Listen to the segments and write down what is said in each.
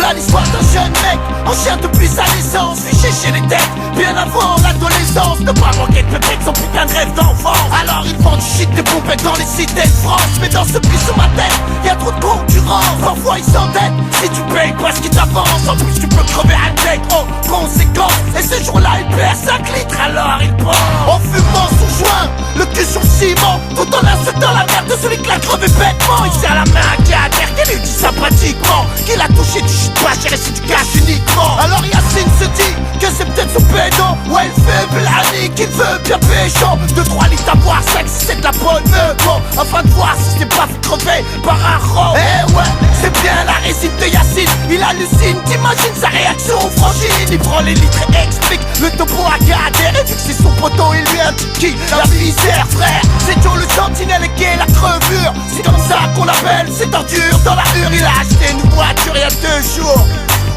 Là l'histoire d'un jeune mec, en chien depuis sa naissance, fiché chez les têtes, bien avant l'adolescence. Ne pas manquer de pépette, son putain de rêve d'enfant. Alors il vend du shit de pompettes dans les cités de France. Mais dans ce pli sur ma tête, y'a trop de concurrence. Parfois ils s'endettent, si tu payes pas ce qui t'avance. En plus tu peux crever à tête, oh, conséquence. Et ce jour-là il perd 5 litres, alors il prend en fumant son joint, le cul sur le ciment, tout en insultant la merde de celui qui l'a crevé bêtement. Il serre la main à Kader, qui lui dit sympathiquement qu'il a touché du shit pas cher et c'est du cash uniquement. Alors Yacine se dit que c'est peut-être son pédo. Ouais il fait Belani qu'il veut bien pécho. 2-3 litres à boire, 5 si c'est de la bonne bon, afin de voir si c'est pas fait crever par un rond. Eh ouais, c'est bien la résine de Yacine. Il hallucine, t'imagines sa réaction aux frangines. Il prend les litres et explique le topo à Kader. Et vu que c'est son poteau, il lui indique qui la misère frère. C'est Joe le sentinelle et qui est la crevure. C'est comme ça qu'on l'appelle, c'est ordure. Dans la hure il a acheté une voiture il y a 2 jours.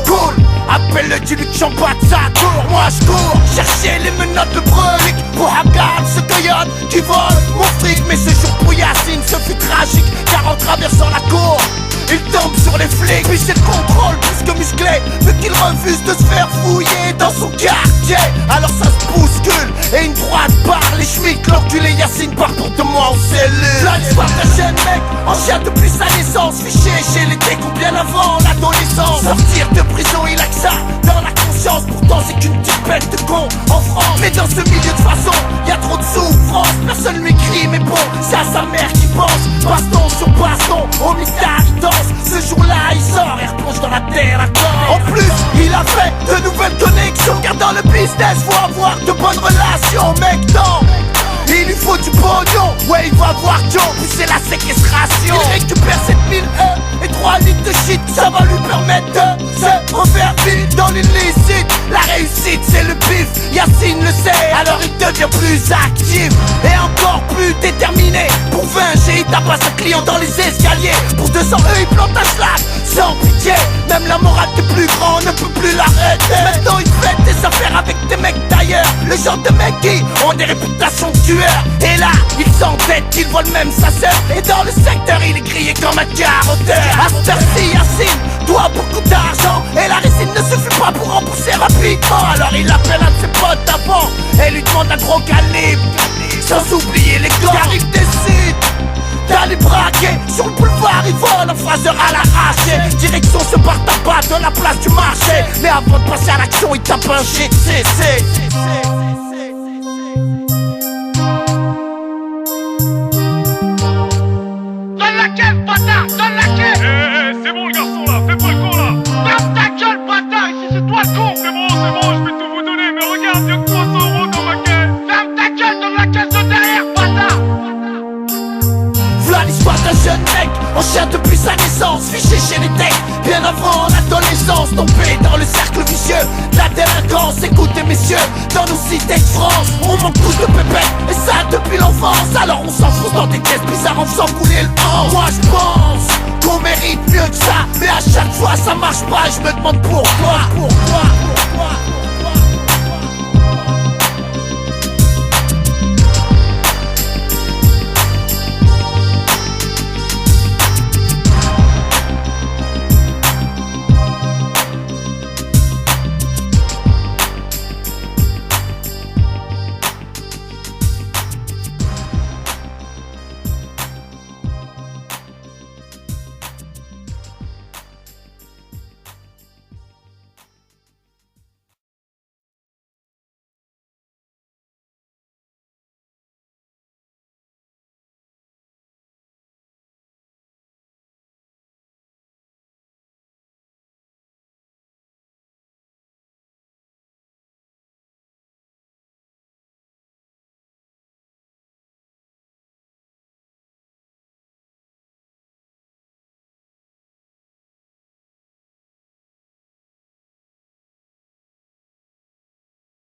Cool, appelle-le, dis-lui que j'en bats de sa tour. Moi je cours, chercher les menottes de Brelic pour Haggard, ce coyote qui vole mon fric. Mais ce jour pour Yacine, ce fut tragique, car en traversant la cour il tombe sur les flics, puis c'est le contrôle plus que musclé, vu qu'il refuse de se faire fouiller dans son quartier. Alors ça se bouscule, et une droite part les schmicks. L'enculé Yacine part pour de moi en cellule. Là l'histoire d'un jeune mec, en chien depuis sa naissance, fiché chez les découps bien avant l'adolescence. Sortir de prison il a que ça dans la conscience, pourtant c'est qu'une petite bête de con en France. Mais dans ce milieu de façon, y a trop de souffrance, personne lui crie mais bon, c'est à sa mère qui pense. Baston sur baston, au mitard il danse. Ce jour-là il sort et replonge dans la terre à corps. En plus il a fait de nouvelles connexions, car dans le business faut avoir de bonnes relations. Mec non, il lui faut du pognon, ouais il va voir Joe, puis c'est la séquestration. Il récupère 7000 et 3 litres de shit, ça va lui permettre de se refaire vite dans l'illicite. La réussite c'est le bif, Yacine le sait, alors il devient plus actif et encore plus déterminé. Pour 20 G il tape à sa client dans les escaliers. Pour 200 il plante un schlag sans pitié. Même la morale des plus grands ne peut plus l'arrêter. Maintenant il fait des affaires avec des mecs d'ailleurs, le genre de mecs qui ont des réputations de tueurs. Et là il s'entête, il vole même sa sœur. Et dans le secteur il est grillé comme un carotteur. À cette heure-ci Yacine doit beaucoup d'argent, et la résine ne suffit pas pour rembourser rapidement. Alors il appelle un de ses potes d'avant et lui demande un gros calibre, sans oublier les gants. Car il décide d'aller braquer sur le boulevard, il vole un phraseur à l'arraché. Direction ce bar tabac de la place du marché. Mais avant de passer à l'action il tape un GCC. Donne la caisse bâtard, donne la caisse. C'est bon le garçon là, fais pas le con là. Ferme ta gueule bâtard, ici c'est toi le con. C'est bon, je vais tout vous donner, mais regarde, y'a que 300 € dans ma caisse. Ferme ta gueule, donne la caisse de derrière bâtard. V'là l'histoire d'un jeune mec, en chien depuis sa naissance, fiché chez les techs, bien avant l'adolescence. Tombé dans le cercle vicieux de la délinquance. Écoutez messieurs, dans nos cités de France, on manque tous de pépettes, et ça depuis l'enfance. Alors on s'enfonce dans des caisses bizarres en faisant couler le temps. Moi je pense qu'on mérite mieux que ça, mais à chaque fois ça marche pas et je me demande pourquoi.